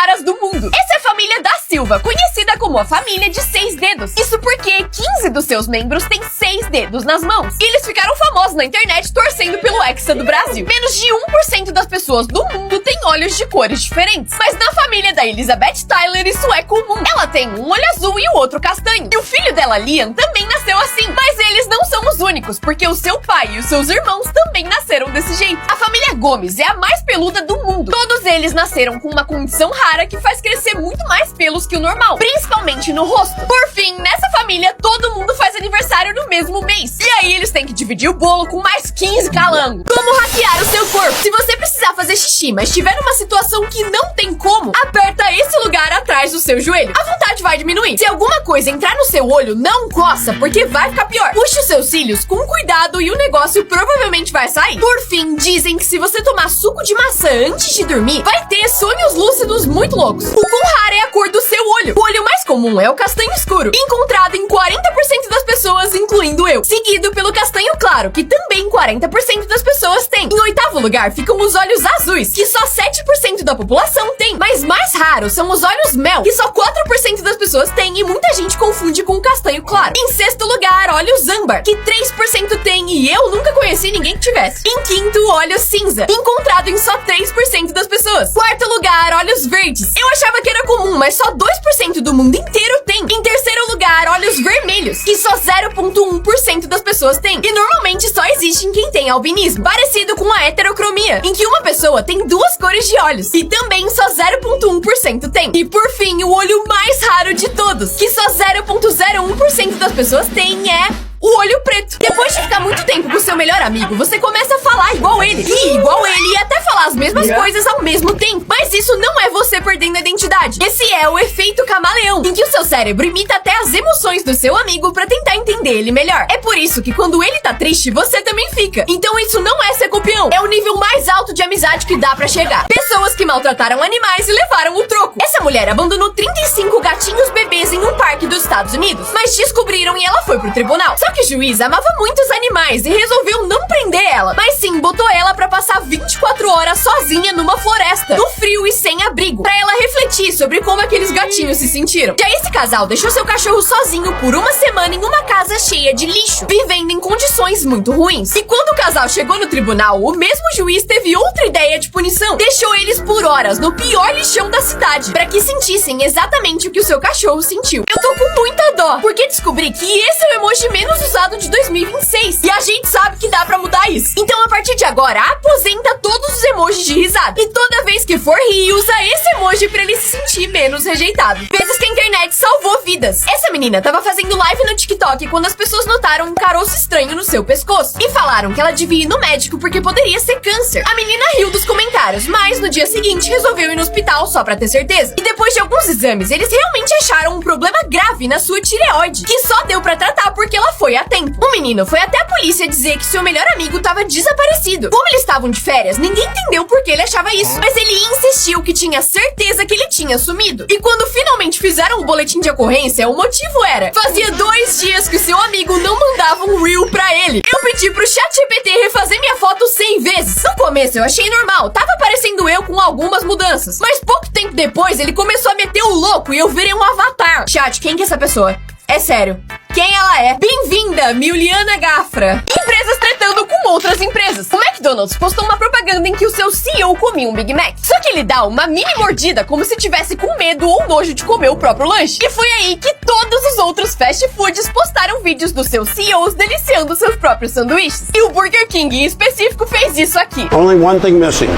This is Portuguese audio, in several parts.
raras do mundo. Essa é a família da Silva, conhecida como a família de 6 dedos. Isso porque 15 dos seus membros têm 6 dedos nas mãos. E eles ficaram famosos na internet torcendo pelo Hexa do Brasil. Menos de 1% das pessoas do mundo têm olhos de cores diferentes. Mas na família da Elizabeth Tyler isso é comum. Ela tem um olho azul e o outro castanho. E o filho dela, Liam, também nasceu assim. Mas eles não são os únicos, porque o seu pai e os seus irmãos também nasceram desse jeito. A família Gomes é a mais peluda do mundo. Todos eles nasceram com uma condição rara que faz crescer muito mais pelos que o normal, principalmente no rosto. Por fim, nessa família, todo mundo faz aniversário no mesmo mês. E aí eles têm que dividir o bolo com mais 15 calangos. Como hackear o seu corpo? Se você precisar fazer xixi, mas estiver numa situação que não tem como, aperta esse lugar atrás do seu joelho. A vontade vai diminuir. Se alguma coisa entrar no seu olho, não coça, porque vai ficar pior. Puxe os seus cílios com cuidado e o negócio provavelmente vai sair. Por fim, dizem que se você tomar suco de maçã antes de dormir, vai ter sonhos lúcidos muito loucos. O quão raro é a cor do seu olho? O olho mais comum é o castanho escuro, encontrado em 40% das pessoas, incluindo eu. Seguido pelo castanho claro, que também 40% das pessoas têm. Em oitavo lugar ficam os olhos azuis, que só 7% da população tem. Mas mais raros são os olhos mel, que só 4% das pessoas têm e muita gente confunde com o castanho claro. Em sexto lugar, olhos âmbar, que 3% tem e eu nunca conheci ninguém que tivesse. Em quinto, olhos cinza, encontrado em só 3% das pessoas. Quarto lugar, olhos verdes. Eu achava que era comum, mas só 2% do mundo inteiro tem. Em terceiro lugar, olhos vermelhos, que só 0,1% das pessoas tem. E normalmente só existe em quem tem albinismo, parecido com a heterocromia, em que uma pessoa tem 2 cores de olhos. E também só 0,1% tem. E por fim, o olho mais raro de todos, que só 0,01% das pessoas tem, é o olho preto. Depois de ficar muito tempo com seu melhor amigo, você começa a falar igual ele, rir igual ele e até falar as mesmas coisas ao mesmo tempo. Mas isso não é você perdendo a identidade. Esse é o efeito camaleão, em que o seu cérebro imita até as emoções do seu amigo pra tentar entender ele melhor. É por isso que quando ele tá triste, você também fica. Então isso não é ser copião, é o nível mais alto de amizade que dá pra chegar. Pessoas que maltrataram animais e levaram o troco. Essa mulher abandonou 35 gatinhos bebês em um parque dos Estados Unidos, mas descobriram e ela foi pro tribunal. Só que o juiz amava muito os animais e resolveu não prender ela, mas sim botou ela pra passar 24 horas sozinha numa floresta, no frio e sem abrigo, pra ela refletir sobre como aqueles gatinhos se sentiram. Já esse casal deixou seu cachorro sozinho por uma semana em uma casa cheia de lixo, vivendo em condições muito ruins. E quando o casal chegou no tribunal, o mesmo juiz teve outra ideia de punição. Deixou eles por horas no pior lixão da cidade, pra que sentissem exatamente o que o seu cachorro sentiu. Eu tô com muita dó, porque descobri que esse é o emoji menos usado de 2026. E a gente sabe que dá pra mudar isso. Então, a partir de agora, aposenta todos os emojis de risada. E toda vez que for rir, usa esse emoji pra ele se sentir menos rejeitado. Vezes que a internet salvou vidas. Essa menina tava fazendo live no TikTok quando as pessoas notaram um caroço estranho no seu pescoço. E falaram que ela devia ir no médico porque poderia ser câncer. A menina riu dos comentários, mas no dia seguinte resolveu ir no hospital só pra ter certeza. E depois de alguns exames, eles realmente acharam um problema grave na sua tireoide, que só deu pra tratar porque ela foi a tempo. O menino foi até a polícia dizer que seu melhor amigo tava desaparecido. Como eles estavam de férias, ninguém entendeu por que ele achava isso, mas ele insistiu que tinha certeza que ele tinha sumido. E quando finalmente fizeram o boletim de ocorrência, o motivo era: fazia 2 dias que seu amigo não mandava um reel pra ele. Eu pedi pro ChatGPT refazer minha foto 100 vezes. No começo eu achei normal, tava parecendo eu com algumas mudanças, mas pouco tempo depois ele começou a meter o louco e eu virei um avatar. Chat, quem que é essa pessoa? É sério. Quem ela é? Bem-vinda, Miliana Gafra. Empresas tretando com outras empresas. O McDonald's postou uma propaganda em que o seu CEO comia um Big Mac. Só que ele dá uma mini mordida como se tivesse com medo ou nojo de comer o próprio lanche. E foi aí que todos os outros fast foods postaram vídeos dos seus CEOs deliciando seus próprios sanduíches. E o Burger King em específico fez isso aqui. Only one thing missing.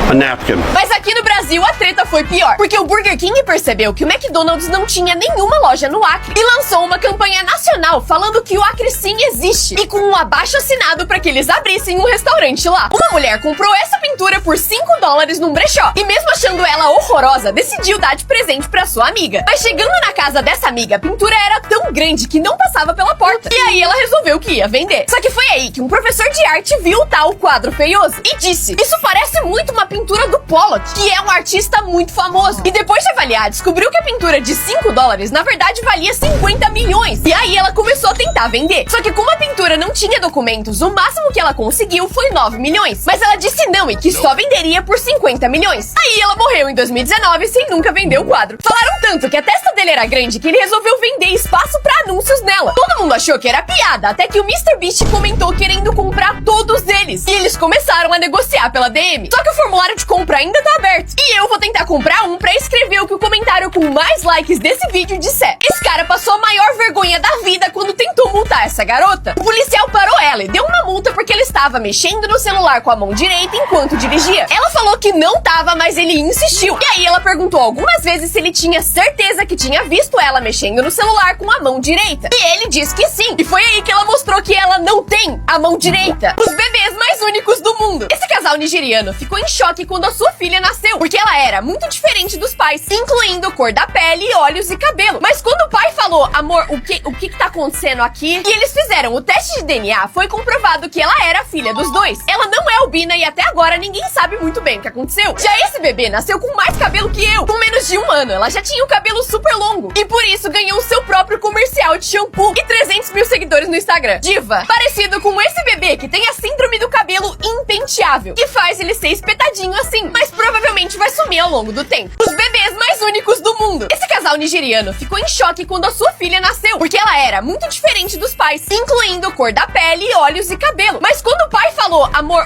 A napkin. Mas aqui no Brasil a treta foi pior, porque o Burger King percebeu que o McDonald's não tinha nenhuma loja no Acre e lançou uma campanha nacional falando que o Acre sim existe e com um abaixo-assinado para que eles abrissem um restaurante lá. Uma mulher comprou essa pintura por $5 num brechó e mesmo achando ela horrorosa, decidiu dar de presente para sua amiga. Mas chegando na casa dessa amiga, a pintura era tão grande que não passava pela porta. E aí ela resolveu que ia vender. Só que foi aí que um professor de arte viu o tal quadro feioso e disse: "Isso parece muito uma pintura do Pollock, que é um um artista muito famoso. E depois de avaliar, descobriu que a pintura de 5 dólares, na verdade, valia 50 milhões. E aí ela começou a tentar vender. Só que como a pintura não tinha documentos, o máximo que ela conseguiu foi 9 milhões. Mas ela disse não e que só venderia por 50 milhões. Aí ela morreu em 2019 sem nunca vender o quadro. Falaram tanto que a testa dele era grande que ele resolveu vender espaço pra anúncios nela. Todo mundo achou que era piada, até que o MrBeast comentou querendo comprar todos eles. E eles começaram a negociar pela DM. Só que o formulário de compra ainda tá aberto. E eu vou tentar comprar um pra escrever o que o comentário com mais likes desse vídeo disser. Esse cara passou a maior vergonha da vida quando tentou multar essa garota. O policial parou ela e deu uma multa porque ele estava mexendo no celular com a mão direita enquanto dirigia. Ela falou que não tava, mas ele insistiu. E aí ela perguntou algumas vezes se ele tinha certeza que tinha visto ela mexendo no celular com a mão direita. E ele disse que sim. E foi aí que ela mostrou que ela não tem a mão direita. Os bebês mais únicos do mundo. Esse casal nigeriano ficou em choque quando a sua filha nasceu, porque ela era muito diferente dos pais, incluindo cor da pele, olhos e cabelo. Mas quando o pai falou, amor, o que tá acontecendo aqui? E eles fizeram o teste de DNA, foi comprovado que ela era filha dos dois. Ela não é albina e até agora ninguém sabe muito bem o que aconteceu. Já esse bebê nasceu com mais cabelo que eu. Com menos de 1 ano, ela já tinha o cabelo super longo. E por isso ganhou o seu próprio comercial de shampoo e 300 mil seguidores no Instagram. Diva, parecido com esse bebê que tem a síndrome do cabelo impenteável, que faz ele ser espetadinho assim, mas provavelmente vai sumir ao longo do tempo. Os bebês mais únicos do mundo. Esse casal nigeriano ficou em choque quando a sua filha nasceu, porque ela era muito diferente dos pais, incluindo cor da pele, olhos e cabelo. Mas quando o pai falou, amor, o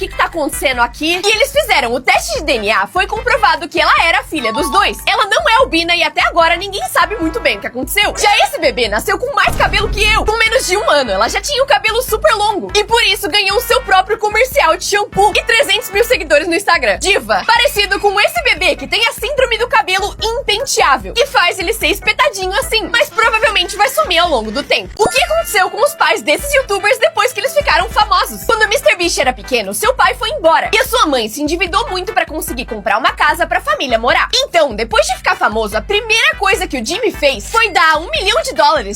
que tá acontecendo aqui? E eles fizeram o teste de DNA, foi comprovado que ela era filha dos dois. Ela não é albina e até agora ninguém sabe muito bem o que aconteceu. Já esse bebê nasceu com mais cabelo que eu. Com menos de 1 ano, ela já tinha o cabelo super longo. E por isso ganhou o seu próprio comercial de shampoo e 300 mil seguidores no Instagram. Diva, parecido com esse bebê que tem a síndrome do cabelo impenteável, que faz ele ser espetadinho assim, mas provavelmente vai sumir ao longo do tempo. O que aconteceu com os pais desses youtubers depois que eles ficaram famosos? Quando o MrBeast era pequeno, seu pai foi embora e a sua mãe se endividou muito pra conseguir comprar uma casa pra família morar. Então, depois de ficar famoso, a primeira coisa que o Jimmy fez foi dar $1 milhão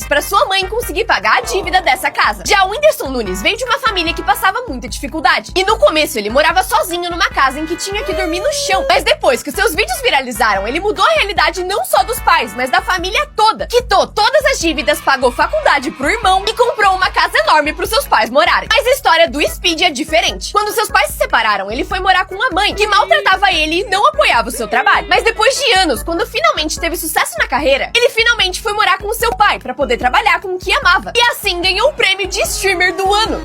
pra sua mãe conseguir pagar a dívida dessa casa. Já o Whindersson Nunes veio de uma família que passava muita dificuldade. E no começo ele morava sozinho numa casa em que tinha que dormir no chão. Mas depois que os seus vídeos viralizaram, ele mudou a realidade não só dos pais, mas da família toda. Quitou todas as dívidas, pagou faculdade pro irmão e comprou uma casa enorme pros seus pais morarem. Mas a história do Speed é diferente. Quando seus pais se separaram, ele foi morar com uma mãe que maltratava ele e não apoiava o seu trabalho. Mas depois de anos, quando finalmente teve sucesso na carreira, ele finalmente foi morar com o seu pai pra poder trabalhar com o que amava. E assim ganhou o prêmio de streamer do ano.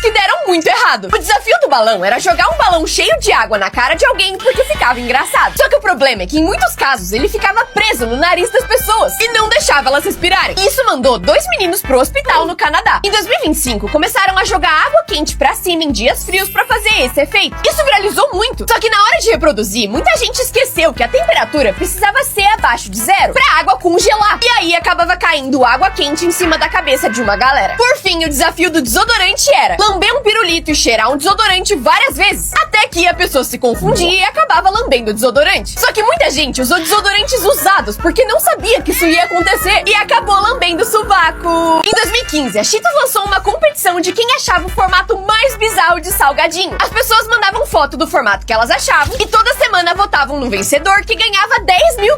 Que deram muito errado. O desafio do balão era jogar um balão cheio de água na cara de alguém porque ficava engraçado. Só que o problema é que em muitos casos ele ficava preso no nariz das pessoas e não deixava elas respirarem. E isso mandou 2 meninos pro hospital no Canadá. Em 2025 começaram a jogar água quente pra cima em dias frios pra fazer esse efeito. Isso viralizou muito. Só que na hora de reproduzir, muita gente esqueceu que a temperatura precisava ser abaixo de 0 pra água congelar. E aí acabava caindo água quente em cima da cabeça de uma galera. Por fim, o desafio do desodorante era lamber um pirulito e cheirar um desodorante várias vezes, até que a pessoa se confundia e acabava lambendo o desodorante. Só que muita gente usou desodorantes usados porque não sabia que isso ia acontecer e acabou lambendo o sovaco. Em 2015, a Cheetos lançou uma competição de quem achava o formato mais bizarro de salgadinho. As pessoas mandavam foto do formato que elas achavam e toda semana votavam no vencedor, que ganhava $10 mil.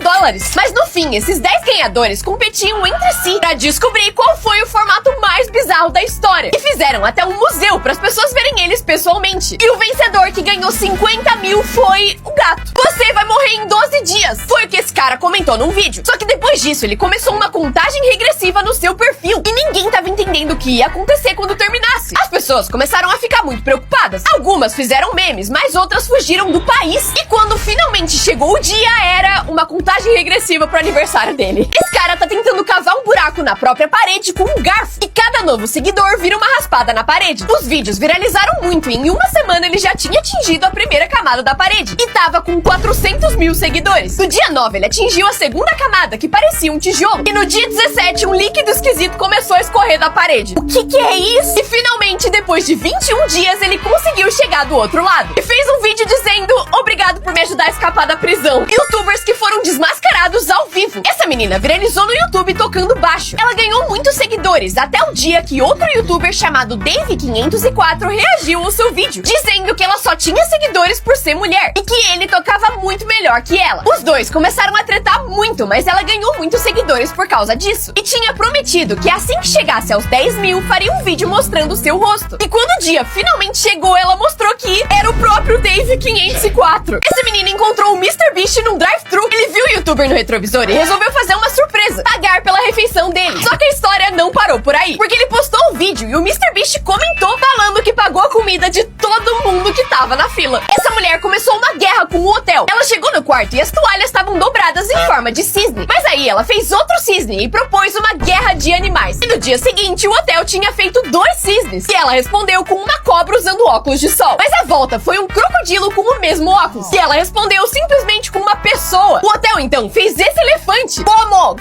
Mas no fim, esses 10 ganhadores competiam entre si pra descobrir qual foi o formato mais bizarro da história. E fizeram até um museu para as pessoas verem eles pessoalmente. E o vencedor que ganhou 50 mil foi o gato. Você vai morrer em 12 dias. Foi o que esse cara comentou num vídeo. Só que depois disso, ele começou uma contagem regressiva no seu perfil. E ninguém tava entendendo o que ia acontecer quando terminasse. As pessoas começaram a ficar muito preocupadas. Algumas fizeram memes, mas outras fugiram do país. E quando finalmente chegou o dia, era uma contagem regressiva pro aniversário dele. Esse cara tá tentando cavar um buraco na própria parede com um garfo. E cada novo seguidor vira uma raspada na parede. Os vídeos viralizaram muito e em uma semana ele já tinha atingido a primeira camada da parede e tava com 400 mil seguidores. No dia 9 ele atingiu a segunda camada, que parecia um tijolo. E no dia 17, um líquido esquisito começou a escorrer da parede. O que é isso? E finalmente, depois de 21 dias, ele conseguiu chegar do outro lado. E fez um vídeo dizendo: obrigado por me ajudar a escapar da prisão. Youtubers que foram desmascarados ao vivo. Essa menina viralizou no YouTube tocando baixo. Ela ganhou muitos seguidores, até o dia que outro youtuber chamado Dave504 reagiu ao seu vídeo, dizendo que ela só tinha seguidores por ser mulher e que ele tocava muito melhor que ela. Os dois começaram a tretar muito, mas ela ganhou muitos seguidores por causa disso. E tinha prometido que assim que chegasse aos 10 mil, faria um vídeo mostrando o seu rosto. E quando o dia finalmente chegou, ela mostrou que era o próprio Dave504. Essa menina encontrou o MrBeast num drive-thru. Ele viu o youtuber no retrovisor e resolveu fazer uma surpresa: pagar pela refeição dele. Só que a história não parou por aí, porque ele postou o vídeo e o MrBeast comentou falando que pagou a comida de todo mundo que tava na fila. Essa mulher começou uma guerra com o hotel. Ela chegou no quarto e as toalhas estavam dobradas em forma de cisne. Mas aí ela fez outro cisne e propôs uma guerra de animais. E no dia seguinte, o hotel tinha feito 2 cisnes. E ela respondeu com uma cobra usando óculos de sol. Mas a volta foi um crocodilo com o mesmo óculos. E ela respondeu simplesmente com uma pessoa. O hotel então fez esse elefante. Como?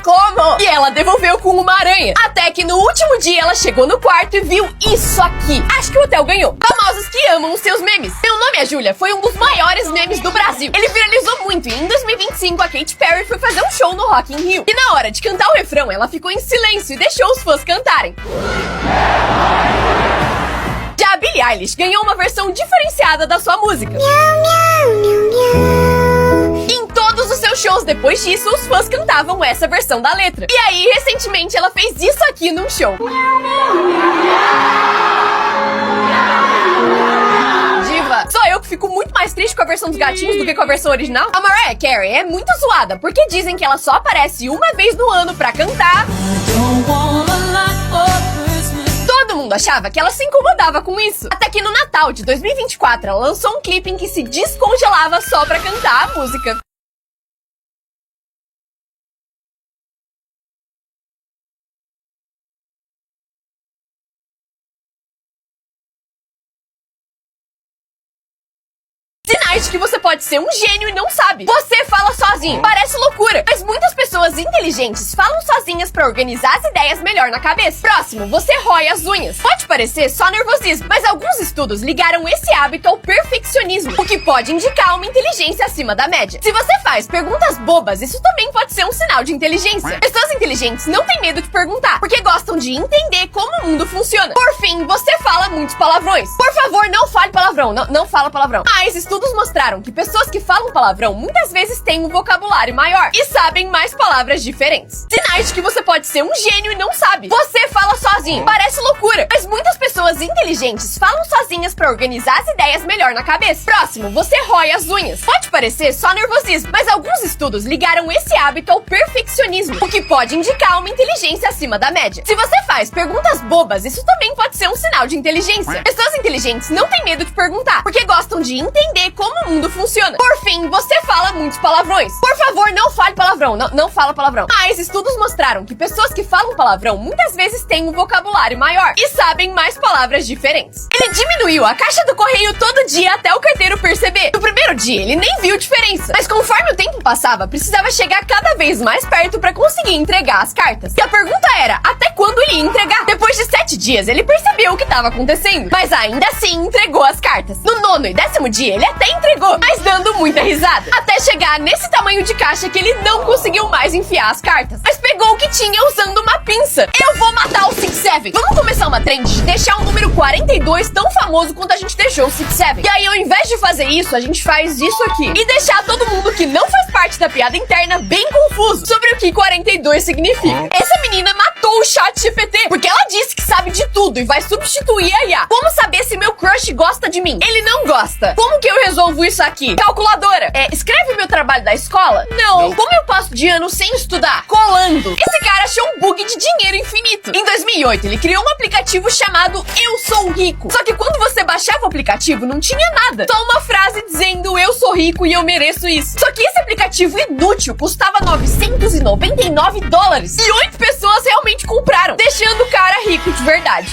E ela devolveu com uma aranha. Até que no último dia ela chegou no quarto e viu isso aqui. Acho que o hotel ganhou. Famosos que amam os seus memes. Meu Nome é Júlia foi um dos maiores memes do Brasil. Ele viralizou muito e em 2025 a Katy Perry foi fazer um show no Rock in Rio. E na hora de cantar o refrão, ela ficou em silêncio e deixou os fãs cantarem. Já a Billie Eilish ganhou uma versão diferenciada da sua música. Em todos os seus shows depois disso, os fãs cantavam essa versão da letra. E aí, recentemente, ela fez isso aqui num show. Diva, só eu que fico muito mais triste com a versão dos gatinhos do que com a versão original. A Mariah Carey é muito zoada, porque dizem que ela só aparece uma vez no ano pra cantar. Todo mundo achava que ela se incomodava com isso. Até que no Natal de 2024, ela lançou um clipe em que se descongelava só pra cantar a música. Sinais de que você pode ser um gênio e não sabe. Você fala sozinho. Parece loucura, mas muitas pessoas inteligentes falam sozinhas pra organizar as ideias melhor na cabeça. Próximo, você rói as unhas. Pode parecer só nervosismo, mas alguns estudos ligaram esse hábito ao perfeccionismo, o que pode indicar uma inteligência acima da média. Se você faz perguntas bobas, isso também pode ser um sinal de inteligência. Pessoas inteligentes não têm medo de perguntar, porque gostam de entender como o mundo funciona. Por fim, você fala muitos palavrões. Por favor, não fale palavrão. Não fala palavrão. Mas estudos mostraram que pessoas que falam palavrão muitas vezes têm um vocabulário maior e sabem mais palavras diferentes. Sinais de que você pode ser um gênio e não sabe. Você fala sozinho. Parece loucura, mas muitas pessoas inteligentes falam sozinhas pra organizar as ideias melhor na cabeça. Próximo, você rói as unhas. Pode parecer só nervosismo, mas alguns estudos ligaram esse hábito ao perfeccionismo, o que pode indicar uma inteligência acima da média. Se você faz perguntas bobas, isso também pode ser um sinal de inteligência. Pessoas inteligentes não têm medo de perguntar, porque gostam de entender como o mundo funciona. Por fim, você fala muitos palavrões. Por favor, não fale palavrão. Não fala palavrão. Mas estudos mostraram que pessoas que falam palavrão muitas vezes têm um vocabulário maior e sabem mais palavras diferentes. Ele diminuiu a caixa do correio todo dia até o carteiro perceber. No primeiro dia, ele nem viu diferença. Mas conforme o tempo passava, precisava chegar cada vez mais perto para conseguir entregar as cartas. E a pergunta era, até quando ele ia entregar? Depois de 7 dias, ele percebeu o que estava acontecendo, mas ainda assim entregou as cartas. No 9º e 10º dia, ele até entregou, mas dando muita risada. Até chegar nesse tamanho de caixa que ele não conseguiu mais enfiar as cartas, mas pegou o que tinha usando uma pinça. Eu vou matar o 6-7. Vamos começar uma trend de deixar o número 42 tão famoso quanto a gente deixou o 6-7. E aí, ao invés de fazer isso, a gente faz isso aqui. E deixar todo mundo que não faz parte da piada interna bem confuso sobre o que 42 significa. Essa menina matou o ChatGPT, porque ela disse que sabe de tudo e vai substituir a IA. Como saber se meu crush gosta de mim? Ele não gosta. Como que eu resolvo isso aqui? Calculadora. Escreve meu trabalho da escola? Não. Como eu passo de ano sem estudar? Colando. Esse cara achou um bug de dinheiro infinito. Em 2008, ele criou um aplicativo chamado Eu Sou Rico. Só que quando você baixava o aplicativo, não tinha nada. Só uma frase dizendo eu sou rico e eu mereço isso. Só que esse aplicativo inútil custava $999 e 8 pessoas realmente compraram, deixando o cara rico de verdade.